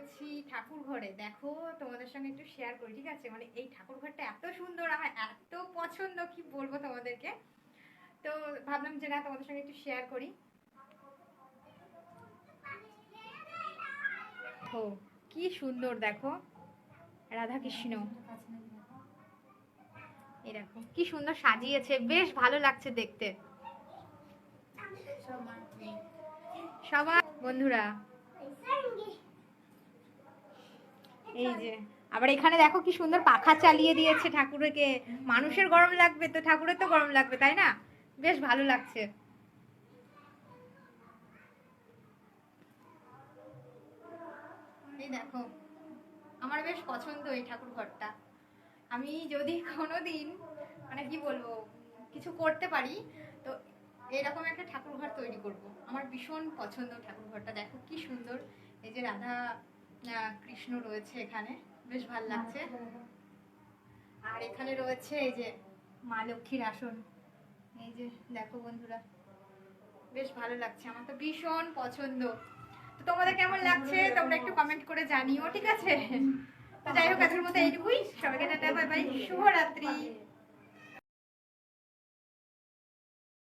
রয়েছি ঠাকুর ঘরে। দেখো তোমাদের সঙ্গে একটু শেয়ার করি, ঠিক আছে? মানে এই ঠাকুর ঘরটা এত সুন্দর, আমার এত পছন্দ, কি বলবো তোমাদেরকে। তো ভাবলাম যে না, তোমাদের সঙ্গে একটু শেয়ার করি। ও কি সুন্দর দেখো, রাধা কৃষ্ণ। এই দেখো কি সুন্দর সাজিয়েছে, বেশ ভালো লাগছে দেখতে। সবাই বন্ধুরা, এই যে আবার এখানে দেখো কি সুন্দর পাখা চালিয়ে দিয়েছে ঠাকুরকে। মানুষের গরম লাগবে তো ঠাকুরের তো গরম লাগবে, তাই না? বেশ ভালো লাগছে। এই দেখো, আমার বেশ পছন্দ এই ঠাকুর ঘরটা। আমি যদি কোনোদিন মানে কি বলবো কিছু করতে পারি, তো এরকম একটা ঠাকুর ঘর তৈরি করব। আমার ভীষণ পছন্দ ঠাকুর ঘরটা। দেখো কি সুন্দর, এই যে রাধা কৃষ্ণ রয়েছে এখানে, বেশ ভালো লাগছে। আর এখানে রয়েছে এই যে মা লক্ষ্মীর আসন। এই যে দেখো বন্ধুরা, বেশ ভালো লাগছে, আমার তো ভীষণ পছন্দ। তো তোমাদের কেমন লাগছে তোমরা একটু কমেন্ট করে জানিও, ঠিক আছে? তো যাই হোক, আজকের মতো এইটুকুই। সবাইকে টাটা, বাই বাই, শুভরাত্রি।